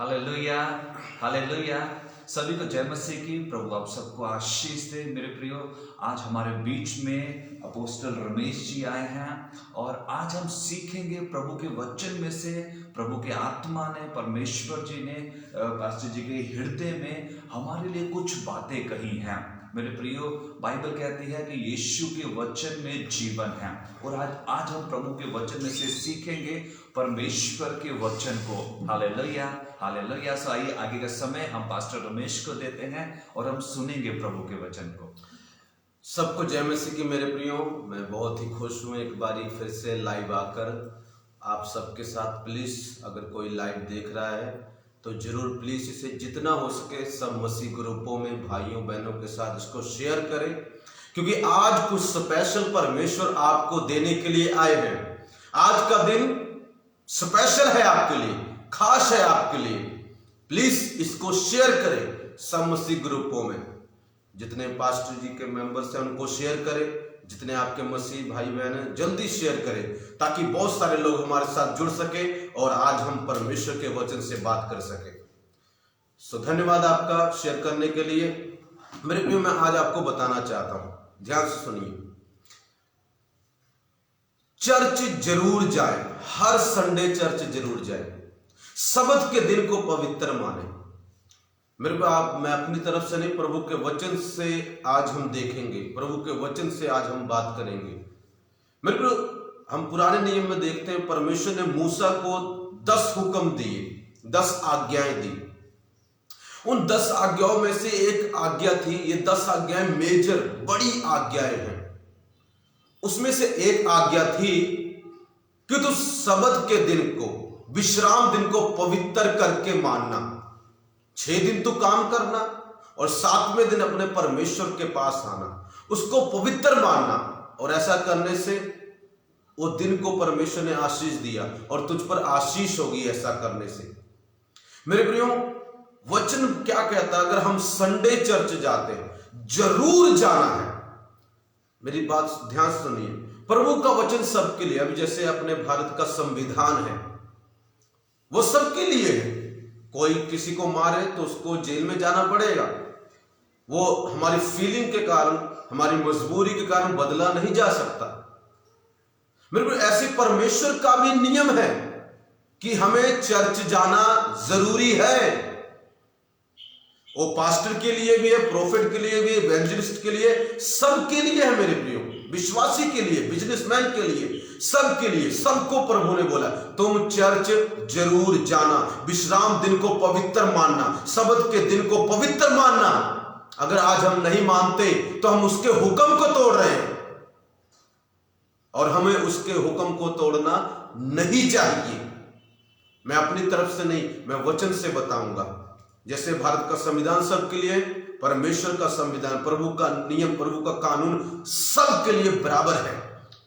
Hallelujah, hallelujah. सभी को जय मसीह की। प्रभु आप सबको आशीष दे। मेरे प्रियो, आज हमारे बीच में अपोस्टल रमेश जी आए हैं और आज हम सीखेंगे प्रभु के वचन में से। प्रभु के आत्मा ने, परमेश्वर जी ने पास्टर जी के हृदय में हमारे लिए कुछ बातें कही हैं। मेरे प्रियो, बाइबल कहती है कि यीशु के वचन में जीवन है और आज हम प्रभु के वचन में से सीखेंगे परमेश्वर के वचन को। Hallelujah, hallelujah. सो आइए, आगे का समय हम पास्टर रमेश को देते हैं और हम सुनेंगे प्रभु के वचन को। सबको जय मसीह की। मेरे प्रियो, मैं बहुत ही खुश हूँ एक बारी फिर से लाइव आकर आप सबके साथ। प्लीज अगर कोई लाइव देख रहा है तो जरूर प्लीज इसे जितना हो सके सब मसीह ग्रुपों में भाइयों बहनों के साथ इसको शेयर करें, क्योंकि आज कुछ स्पेशल परमेश्वर आपको देने के लिए आए हैं। आज का दिन स्पेशल है आपके लिए, खास है आपके लिए। प्लीज इसको शेयर करें सब मसीह ग्रुपों में। जितने पास्टर जी के मेंबर्स हैं उनको शेयर करें, जितने आपके मसीह भाई बहन हैं जल्दी शेयर करें, ताकि बहुत सारे लोग हमारे साथ जुड़ सके और आज हम परमेश्वर के वचन से बात कर सके। सो धन्यवाद आपका शेयर करने के लिए। मेरे प्रियो, मैं आज आपको बताना चाहता हूं, ध्यान से सुनिए। चर्च जरूर जाए, हर संडे चर्च जरूर जाए, सब्त के दिन को पवित्र माने। मेरे को मैं अपनी तरफ से नहीं, प्रभु के वचन से आज हम देखेंगे, प्रभु के वचन से आज हम बात करेंगे। मेरे को हम पुराने नियम में देखते हैं परमेश्वर ने मूसा को 10 हुक्म दिए, 10 आज्ञाएं दी। उन 10 आज्ञाओं में से एक आज्ञा थी, ये 10 आज्ञाएं मेजर बड़ी आज्ञाएं हैं। उसमें से एक आज्ञा थी कि तू सब्त के दिन को, विश्राम दिन को पवित्र करके मानना। 6 दिन तो काम करना और 7वें दिन अपने परमेश्वर के पास आना, उसको पवित्र मानना। और ऐसा करने से वो दिन को परमेश्वर ने आशीष दिया और तुझ पर आशीष होगी ऐसा करने से। मेरे प्रियो, वचन क्या कहता है? अगर हम संडे चर्च जाते हैं, जरूर जाना है। मेरी बात ध्यान सुनिए, प्रभु का वचन सबके लिए। अभी जैसे अपने भारत का संविधान है, वो सबके लिए है। कोई किसी को मारे तो उसको जेल में जाना पड़ेगा, वो हमारी फीलिंग के कारण, हमारी मजबूरी के कारण बदला नहीं जा सकता। मेरे को ऐसे परमेश्वर का भी नियम है कि हमें चर्च जाना जरूरी है। वो पास्टर के लिए भी है, प्रोफेट के लिए भी है, इवेंजलिस्ट के लिए, सबके लिए है मेरे प्रियो। विश्वासी के लिए, बिजनेसमैन के लिए, सबके लिए, सबको प्रभु ने बोला तुम चर्च जरूर जाना, विश्राम दिन को पवित्र मानना, सब्त के दिन को पवित्र मानना। अगर आज हम नहीं मानते तो हम उसके हुक्म को तोड़ रहे हैं और हमें उसके हुक्म को तोड़ना नहीं चाहिए। मैं अपनी तरफ से नहीं, मैं वचन से बताऊंगा। जैसे भारत का संविधान सबके लिए, परमेश्वर का संविधान, प्रभु का नियम, प्रभु का कानून सबके लिए बराबर है।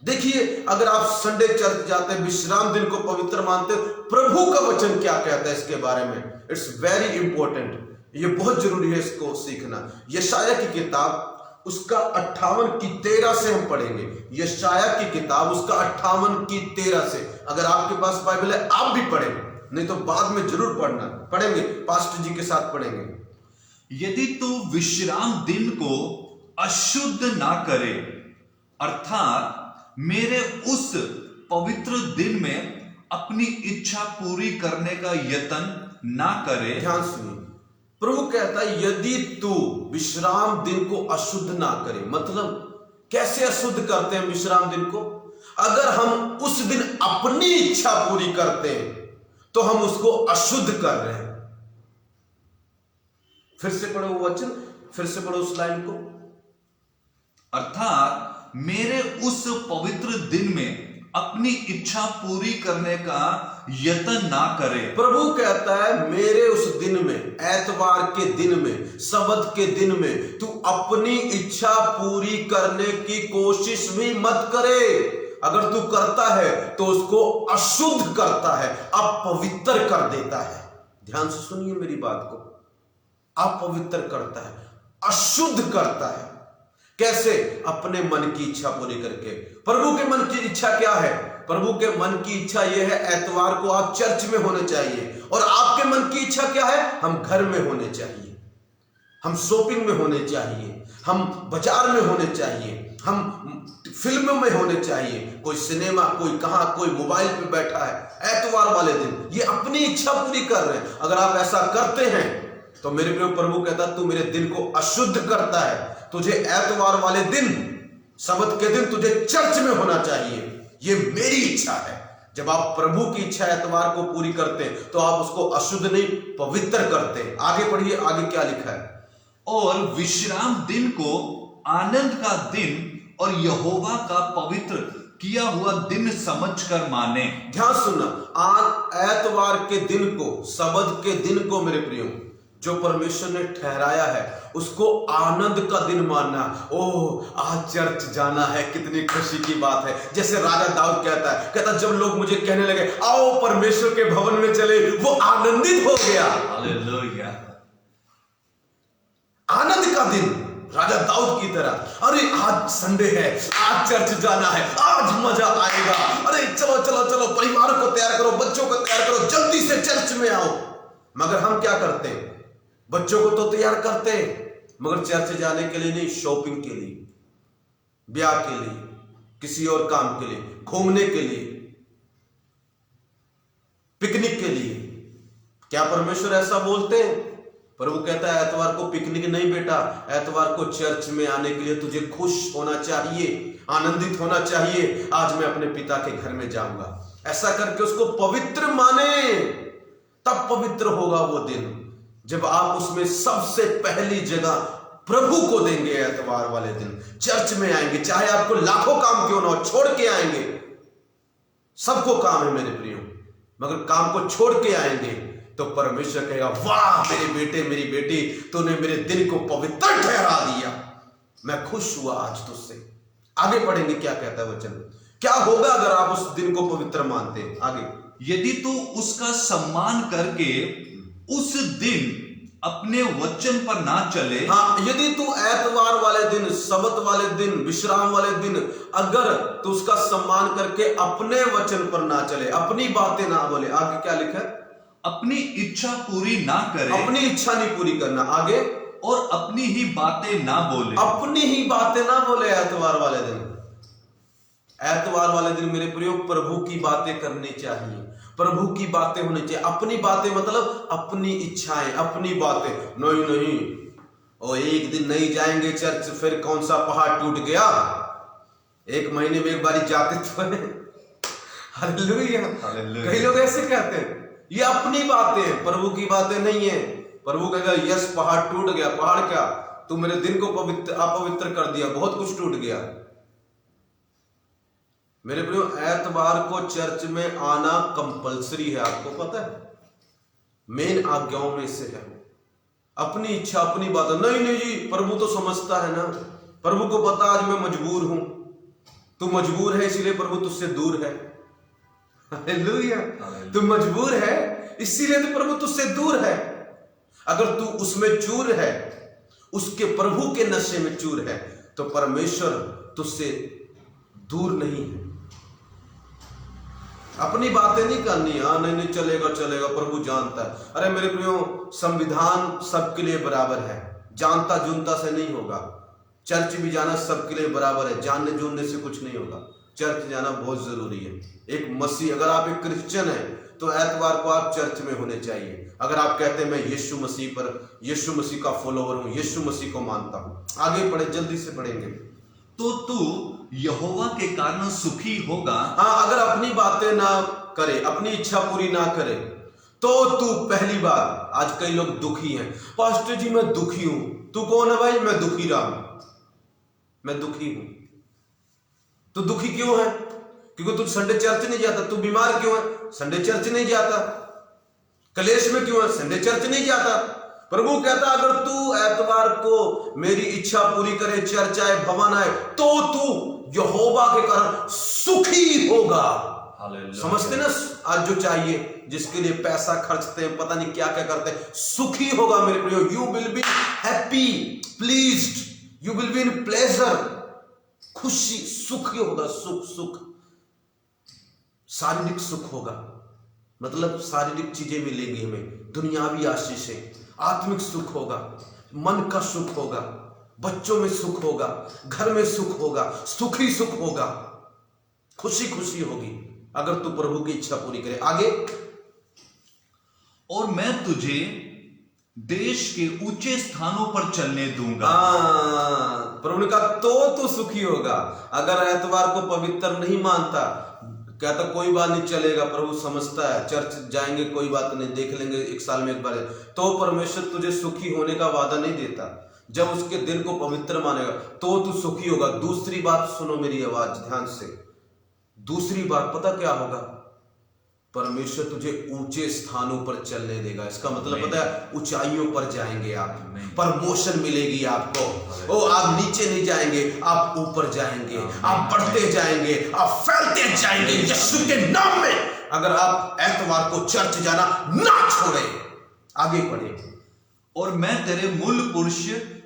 देखिए, अगर आप संडे चर्च जाते हैं, विश्राम दिन को पवित्र मानते, प्रभु का वचन क्या कहता है इसके बारे में? इट्स वेरी इंपॉर्टेंट, ये बहुत जरूरी है इसको सीखना। यशाया की किताब उसका 58:13 से हम पढ़ेंगे। यशाया की किताब उसका 58:13 से। अगर आपके पास बाइबल है आप भी पढ़ें, नहीं तो बाद में जरूर पढ़ेंगे, पास्टर जी के साथ पढ़ेंगे। यदि तू विश्राम दिन को अशुद्ध ना करे, अर्थात मेरे उस पवित्र दिन में अपनी इच्छा पूरी करने का यत्न ना करे। ध्यान सुनिए, प्रभु कहता है यदि तू विश्राम दिन को अशुद्ध ना करे। मतलब कैसे अशुद्ध करते हैं विश्राम दिन को? अगर हम उस दिन अपनी इच्छा पूरी करते हैं तो हम उसको अशुद्ध कर रहे हैं। फिर से पढ़ो वो वचन, फिर से पढ़ो उस लाइन को। अर्थात मेरे उस पवित्र दिन में अपनी इच्छा पूरी करने का यत्न ना करे। प्रभु कहता है मेरे उस दिन में, एतवार के दिन में, सब्त के दिन में तू अपनी इच्छा पूरी करने की कोशिश भी मत करे। अगर तू करता है तो उसको अशुद्ध करता है, अपवित्र कर देता है। ध्यान से सुनिए मेरी बात को, अपवित्र करता है, अशुद्ध करता है। कैसे? अपने मन की इच्छा पूरी करके। प्रभु के मन की इच्छा क्या है? प्रभु के मन की इच्छा यह है, एतवार को आप चर्च में होने चाहिए। और आपके मन की इच्छा क्या है? हम घर में होने चाहिए, हम शॉपिंग में होने चाहिए, हम बाजार में होने चाहिए, हम फिल्मों में होने चाहिए, कोई सिनेमा, कोई कहां, कोई मोबाइल पे बैठा है एतवार वाले दिन, ये अपनी इच्छा पूरी कर रहे हैं। अगर आप ऐसा करते हैं तो मेरे प्रिय, प्रभु कहता तू मेरे दिन को अशुद्ध करता है। तुझे एतवार वाले दिन, सबत के दिन तुझे चर्च में होना चाहिए। ये मेरी इच्छा है। जब आप प्रभु की इच्छा एतवार को पूरी करते हैं तो आप उसको अशुद्ध नहीं, पवित्र करते हैं। आगे पढ़िए, आगे क्या लिखा है? और विश्राम दिन को आनंद का दिन और यहोवा का पवित्र किया हुआ दिन समझकर माने। ध्यान सुनना, आज एतवार के दिन को, सबत के दिन को मेरे प्रियो, जो परमेश्वर ने ठहराया है उसको आनंद का दिन मानना। ओह, आज चर्च जाना है, कितनी खुशी की बात है। जैसे राजा दाऊद कहता जब लोग मुझे कहने लगे आओ परमेश्वर के भवन में चले, वो आनंदित हो गया। हालेलुया। आनंद का दिन, राजा दाऊद की तरह। अरे आज संडे है, आज चर्च जाना है, आज मजा आएगा। अरे चलो चलो चलो, परिवार को तैयार करो, बच्चों को तैयार करो, जल्दी से चर्च में आओ। मगर हम क्या करते हैं? बच्चों को तो तैयार करते हैं, मगर चर्च जाने के लिए नहीं, शॉपिंग के लिए, ब्याह के लिए, किसी और काम के लिए, घूमने के लिए, पिकनिक के लिए। क्या परमेश्वर ऐसा बोलते हैं? प्रभु कहता है एतवार को पिकनिक नहीं बेटा, एतवार को चर्च में आने के लिए तुझे खुश होना चाहिए, आनंदित होना चाहिए। आज मैं अपने पिता के घर में जाऊंगा। ऐसा करके उसको पवित्र माने, तब पवित्र होगा वो दिन जब आप उसमें सबसे पहली जगह प्रभु को देंगे। एतवार वाले दिन चर्च में आएंगे, चाहे आपको लाखों काम क्यों ना हो, छोड़ के आएंगे। सबको काम है मेरे प्रियो, मगर काम को छोड़ के आएंगे तो परमेश्वर कहेगा वाह मेरे बेटे, मेरी बेटी, तूने मेरे दिन को पवित्र ठहरा दिया, मैं खुश हुआ आज तुझसे। आगे पढ़ेंगे क्या कहता है वचन, क्या होगा अगर आप उस दिन को पवित्र मानते हैं। आगे, यदि तू उसका सम्मान करके उस दिन अपने वचन पर ना चले। हाँ, यदि तू एतवार वाले दिन, सबत वाले दिन, विश्राम वाले दिन अगर तू उसका सम्मान करके अपने वचन पर ना चले, अपनी बातें ना बोले। आगे क्या लिखा है? अपनी इच्छा पूरी ना करे। अपनी इच्छा नहीं पूरी करना। आगे, और अपनी ही बातें ना बोले। अपनी ही बातें ना बोले एतवार वाले दिन। एतवार वाले दिन मेरे प्रियो प्रभु की बातें करनी चाहिए, प्रभु की बातें होनी चाहिए। अपनी बातें मतलब अपनी इच्छाएं, अपनी बातें नहीं। नहीं, और एक दिन नहीं जाएंगे चर्च, फिर कौन सा पहाड़ टूट गया? एक महीने में एक बारी जाते तो हालेलुया। कई लोग ऐसे कहते हैं, ये अपनी बातें, प्रभु की बातें नहीं है। प्रभु कहेगा यस पहाड़ टूट गया। पहाड़ क्या? तू मेरे दिन को अपवित्र कर दिया, बहुत कुछ टूट गया। मेरे प्रियो, एतवार को चर्च में आना कंपलसरी है, आपको पता है, मेन आज्ञाओं में से है। अपनी इच्छा, अपनी बात नहीं जी, प्रभु तो समझता है ना, प्रभु को पता आज मैं मजबूर हूं, तू मजबूर है इसीलिए प्रभु तुझसे दूर है। हालेलुया। तू मजबूर है इसीलिए तो प्रभु तुझसे दूर है। अगर तू उसमें चूर है, उसके प्रभु के नशे में चूर है, तो परमेश्वर तुझसे दूर नहीं है। अपनी बातें नहीं करनी। हाँ नहीं चलेगा चलेगा, प्रभु जानता है। अरे मेरे प्रियो, संविधान सबके लिए बराबर है, जानता जुनता से नहीं होगा। चर्च भी जाना सबके लिए बराबर है, जानने जुनने से कुछ नहीं होगा। चर्च जाना बहुत जरूरी है। एक मसीह, अगर आप एक क्रिश्चियन है तो एतवार को आप चर्च में होने चाहिए। अगर आप कहते हैं मैं यीशु मसीह का फॉलोवर हूं, यीशु मसीह को मानता हूं। आगे पढ़े, जल्दी से पढ़ेंगे। तो तू यहोवा के कारण सुखी होगा। हाँ, अगर अपनी बातें ना करे, अपनी इच्छा पूरी ना करे, तो तू, पहली बात, आज कई लोग दुखी हैं। पास्टर जी मैं दुखी हूं। तू कौन है भाई? मैं दुखी रहा हूं, मैं दुखी हूं। तू दुखी क्यों है? क्योंकि तू संडे चर्च नहीं जाता। तू बीमार क्यों है? संडे चर्च नहीं जाता। कलेश में क्यों है? संडे चर्च नहीं जाता। प्रभु कहता अगर तू एतवार को मेरी इच्छा पूरी करे, चर्च आए, भवन आए, तो तू यहोवा के कारण सुखी होगा। समझते ना? आज जो चाहिए, जिसके लिए पैसा खर्चते हैं, पता नहीं क्या क्या करते हैं, सुखी होगा मेरे प्रियो। You will be happy, pleased, you will be in pleasure, खुशी, सुख होगा, सुख सुख, शारीरिक सुख होगा, मतलब शारीरिक चीजें मिलेंगी हमें, दुनियावी आशीषें, आत्मिक सुख होगा, मन का सुख होगा, बच्चों में सुख होगा, घर में सुख होगा, सुखी सुख होगा, खुशी खुशी होगी अगर तू प्रभु की इच्छा पूरी करे। आगे, और मैं तुझे देश के ऊंचे स्थानों पर चलने दूंगा। प्रभु ने कहा तो तू सुखी होगा। अगर एतवार को पवित्र नहीं मानता, कहता कोई बात नहीं, चलेगा, प्रभु समझता है, चर्च जाएंगे कोई बात नहीं, देख लेंगे एक साल में एक बार, तो परमेश्वर तुझे सुखी होने का वादा नहीं देता। जब उसके दिन को पवित्र मानेगा तो तू सुखी होगा। दूसरी बात सुनो मेरी आवाज ध्यान से, दूसरी बात पता क्या होगा? परमेश्वर तुझे ऊंचे स्थानों पर चलने देगा। इसका मतलब पता है, ऊंचाइयों पर जाएंगे आप, प्रमोशन मिलेगी आपको। ओ, आप नीचे नहीं जाएंगे, आप ऊपर जाएंगे, आप बढ़ते जाएंगे, आप फैलते जाएंगे यीशु के नाम में। अगर आप एतवार को चर्च जाना ना छोड़े, आगे बढ़े। और मैं तेरे मूल पुरुष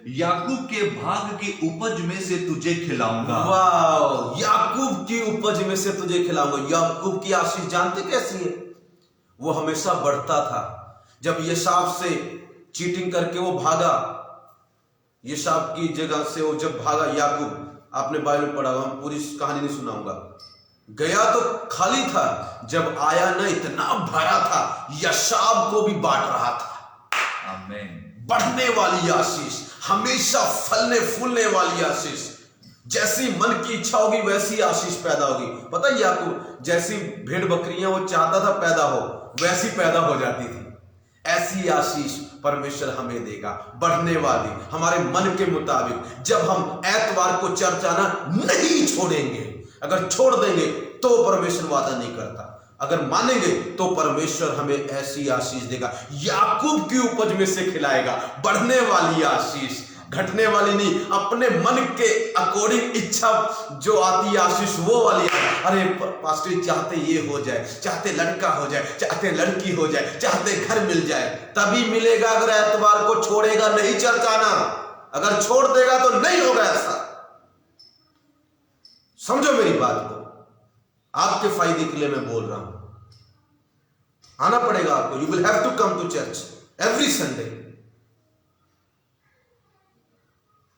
याकूब के भाग की उपज में से तुझे खिलाऊंगा। वाह, याकूब की उपज में से तुझे खिलाऊंगा। याकूब की आशीष जानते कैसी है? वो हमेशा बढ़ता था। जब येसाव से चीटिंग करके वो भागा, येसाव की जगह से वो जब भागा याकूब, आपने बाइबल में पढ़ा, हम पूरी कहानी नहीं सुनाऊंगा। गया तो खाली था, जब आया ना इतना भरा था, येसाव को भी बांट रहा था। आमीन। बढ़ने वाली आशीष, हमेशा फलने फूलने वाली आशीष। जैसी मन की इच्छा होगी वैसी आशीष पैदा होगी। पता है याकूब, जैसी भेड़ बकरियां वो चाहता था पैदा हो, वैसी पैदा हो जाती थी। ऐसी आशीष परमेश्वर हमें देगा, बढ़ने वाली, हमारे मन के मुताबिक। जब हम एतवार को चर्च आना नहीं छोड़ेंगे, अगर छोड़ देंगे तो परमेश्वर वादा नहीं करता, अगर मानेंगे तो परमेश्वर हमें ऐसी आशीष देगा। याकूब की उपज में से खिलाएगा, बढ़ने वाली आशीष, घटने वाली नहीं। अपने मन के अकॉर्डिंग इच्छा जो आती है आशीष, वो वाली। अरे पास्टर चाहते ये हो जाए, चाहते लड़का हो जाए, चाहते लड़की हो जाए, चाहते घर मिल जाए, तभी मिलेगा अगर एतवार को छोड़ेगा नहीं चर्च आना। अगर छोड़ देगा तो नहीं होगा ऐसा। समझो मेरी बात को, आपके फायदे के लिए मैं बोल रहा हूं। आना पड़ेगा आपको। You will have to come to church every Sunday,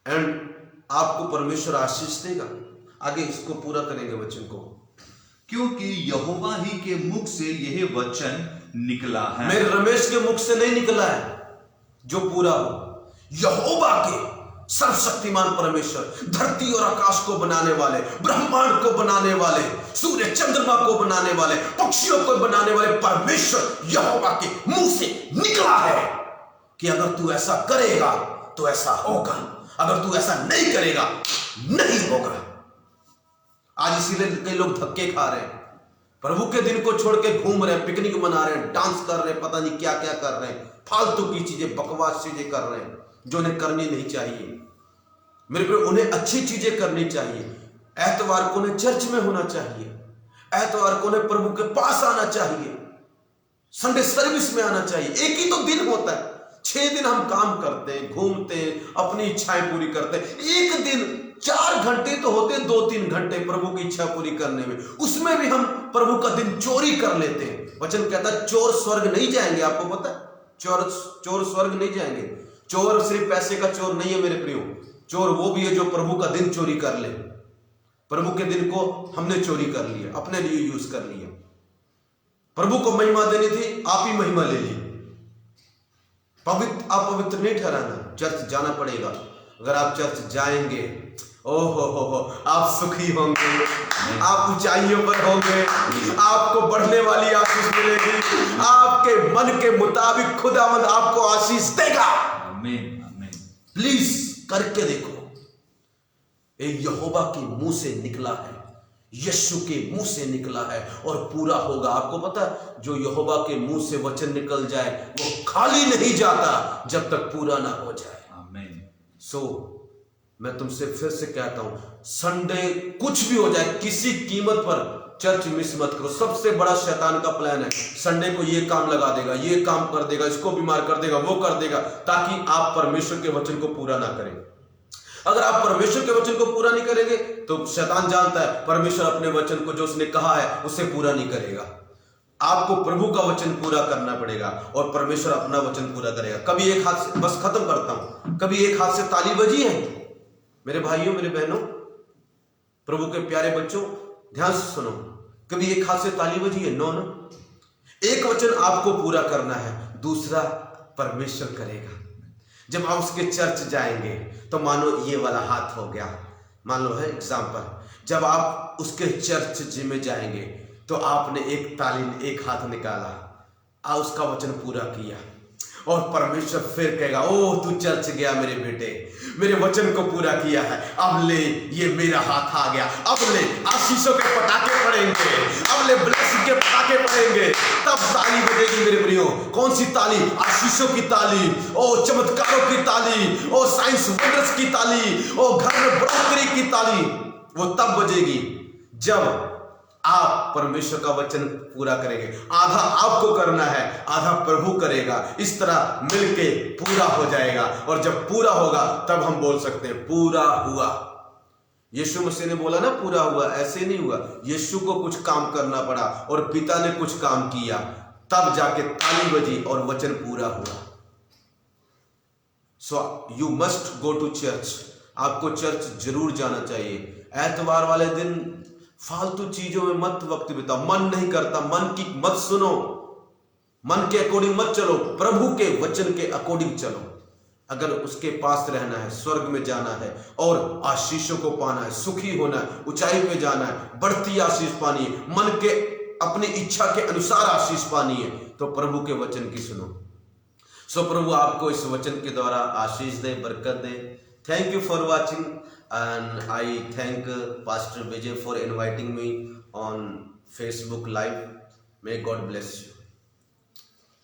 and आपको परमेश्वर आशीष देगा। आगे इसको पूरा करेंगे वचन को, क्योंकि यहोवा ही के मुख से यह वचन निकला है। मेरे रमेश के मुख से नहीं निकला है, जो पूरा हो। यहोवा के, सर्वशक्तिमान परमेश्वर, धरती और आकाश को बनाने वाले, ब्रह्मांड को बनाने वाले, सूर्य चंद्रमा को बनाने वाले, पक्षियों को बनाने वाले परमेश्वर यहोवा के मुंह से निकला है कि अगर तू ऐसा करेगा तो ऐसा होगा, अगर तू ऐसा नहीं करेगा नहीं होगा। आज इसीलिए कई लोग धक्के खा रहे हैं, प्रभु के दिन को छोड़ के घूम रहे हैं, पिकनिक मना रहे हैं, डांस कर रहे हैं, पता नहीं क्या क्या कर रहे हैं, फालतू की चीजें, बकवास चीजें कर रहे हैं जो उन्हें करनी नहीं चाहिए। मेरे पे उन्हें अच्छी चीजें करनी चाहिए। एतवार को उन्हें चर्च में होना चाहिए, एतवार को उन्हें प्रभु के पास आना चाहिए, संडे सर्विस में आना चाहिए। एक ही तो दिन होता है, 6 दिन हम काम करते हैं, घूमते हैं, अपनी इच्छाएं पूरी करते हैं। एक दिन 4 घंटे तो होते हैं, 2-3 घंटे प्रभु की इच्छा पूरी करने में, उसमें भी हम प्रभु का दिन चोरी कर लेते हैं। वचन कहता है चोर स्वर्ग नहीं जाएंगे। आपको पता है चोर स्वर्ग नहीं जाएंगे। चोर सिर्फ पैसे का चोर नहीं है मेरे प्रियो, चोर वो भी है जो प्रभु का दिन चोरी कर ले। प्रभु के दिन को हमने चोरी कर लिया, अपने लिए यूज कर लिया। प्रभु को महिमा देनी थी, आप ही महिमा ले ली। अपवित्र नहीं ठहराना, चर्च जाना पड़ेगा। अगर आप चर्च जाएंगे, ओहो हो, आप सुखी होंगे, आप ऊंचाइयों पर होंगे, आपको बढ़ने वाली आशीष मिलेगी, आपके मन के मुताबिक खुदावंद आपको आशीष देगा। आमीन, आमीन। प्लीज करके देखो। ये यहोवा के मुंह से निकला है, यीशु के मुंह से निकला है और पूरा होगा। आपको पता है जो यहोवा के मुंह से वचन निकल जाए वो खाली नहीं जाता जब तक पूरा ना हो जाए। आमीन। सो मैं तुमसे फिर से कहता हूं, संडे कुछ भी हो जाए, किसी कीमत पर चर्च मिस मत करो। सबसे बड़ा शैतान का प्लान है, संडे को ये काम लगा देगा, ये काम कर देगा, इसको बीमार कर देगा, वो कर देगा, ताकि आप परमेश्वर के वचन को पूरा ना करें। अगर आप परमेश्वर के वचन को पूरा नहीं करेंगे तो शैतान जानता है परमेश्वर अपने वचन को जो उसने कहा है उसे पूरा नहीं करेगा। आपको प्रभु का वचन पूरा करना पड़ेगा और परमेश्वर अपना वचन पूरा करेगा। कभी एक हाथ से, बस खत्म करता हूं, कभी एक हाथ से ताली बजी है? मेरे भाइयों, मेरे बहनों, प्रभु के प्यारे बच्चों, ध्यान से सुनो, कभी एक हाथ से ताली बजी है? नो ना। एक वचन आपको पूरा करना है, दूसरा परमेश्वर करेगा। जब आप उसके चर्च जाएंगे तो मानो ये वाला हाथ हो गया, मान लो है एग्जाम्पल, जब आप उसके चर्च में जाएंगे तो आपने एक हाथ निकाला, उसका वचन पूरा किया और परमेश्वर फिर कहेगा, ओह तू चर्च गया मेरे बेटे, मेरे वचन को पूरा किया है, अब ले ये मेरा हाथ आ गया, अब ले आशीषों के पटाखे पड़ेंगे, अब ले ब्लेसिंग के पटाखे पड़ेंगे, तब ताली बजेगी मेरे प्रियो। कौन सी ताली? आशीषों की ताली, ओ चमत्कारों की ताली, ओ साइंस वंडर्स की ताली, ओ घर में बढ़ोतरी की ताली, वो तब बजेगी जब आप परमेश्वर का वचन पूरा करेंगे। आधा आपको करना है, आधा प्रभु करेगा, इस तरह मिलके पूरा हो जाएगा। और जब पूरा होगा तब हम बोल सकते हैं पूरा हुआ। यीशु मसीह ने बोला ना पूरा हुआ, ऐसे नहीं हुआ। यीशु को कुछ काम करना पड़ा और पिता ने कुछ काम किया, तब जाके ताली बजी और वचन पूरा हुआ। So you must go to church. आपको चर्च जरूर जाना चाहिए। एतवार वाले दिन फालतू चीजों में मत वक्त बिताओ। मन नहीं करता, मन की मत सुनो, मन के अकॉर्डिंग मत चलो, प्रभु के वचन के अकॉर्डिंग चलो। अगर उसके पास रहना है, स्वर्ग में जाना है और आशीषों को पाना है, सुखी होना है, ऊंचाई पे जाना है, बढ़ती आशीष पानी है, मन के अपनी इच्छा के अनुसार आशीष पानी है, तो प्रभु के वचन की सुनो। सो प्रभु आपको इस वचन के द्वारा आशीष दे, बरकत दे। Thank you for watching and I thank Pastor Vijay for inviting me on Facebook Live. May God bless you.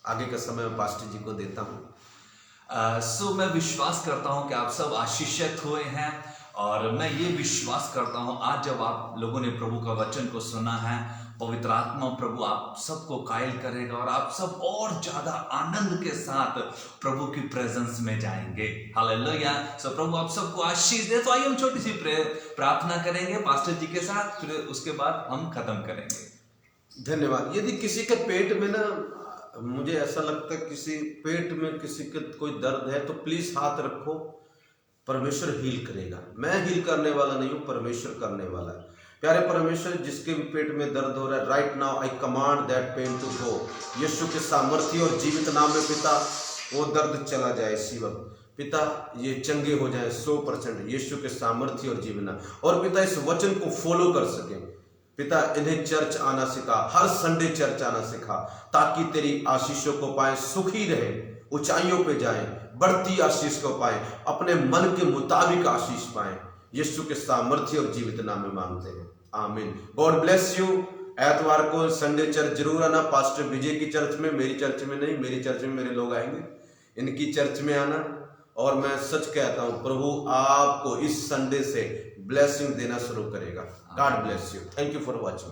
आगे का समय मैं पास्टर जी को देता हूँ। सो मैं विश्वास करता हूँ कि आप सब आशीषित हुए हैं और मैं ये विश्वास करता हूँ आज जब आप लोगों ने प्रभु का वचन को सुना है, पवित्र आत्मा प्रभु आप सबको कायल करेगा और आप सब और ज्यादा आनंद के साथ प्रभु की प्रेजेंस में जाएंगे। हालेलुया। सो प्रभु आप सबको आशीष दे। तो आइए हम छोटी सी प्रार्थना करेंगे पास्टर जी के साथ, फिर उसके बाद हम खत्म करेंगे। धन्यवाद। यदि किसी के पेट में ना, मुझे ऐसा लगता है किसी पेट में किसी के कोई दर्द है, तो प्लीज हाथ रखो, परमेश्वर हील करेगा। मैं हील करने वाला नहीं हूँ, परमेश्वर करने वाला है। प्यारे परमेश्वर, जिसके भी पेट में दर्द हो रहा है, right now I command that pain to go. यीशु के सामर्थ्य और जीवित नाम में पिता वो दर्द चला जाए इसी वक्त। पिता ये चंगे हो जाए 100% यीशु के सामर्थ्य और जीवना। और पिता इस वचन को फॉलो कर सके। पिता इन्हें चर्च आना सिखा, हर संडे चर्च आना सिखा, ताकि तेरी आशीषों को पाए, सुखी रहे, ऊंचाइयों पे जाए, बढ़ती आशीष को पाए, अपने मन के मुताबिक आशीष पाए। यीशु के सामर्थ्य और जीवित नाम में मांगते हैं, आमीन। God bless you. एतवार को संडे चर्च जरूर आना, पास्टर विजय की चर्च में, मेरी चर्च में नहीं, मेरी चर्च में मेरे लोग आएंगे, इनकी चर्च में आना। और मैं सच कहता हूं, प्रभु आपको इस संडे से ब्लेसिंग देना शुरू करेगा। God bless you. Thank you for watching.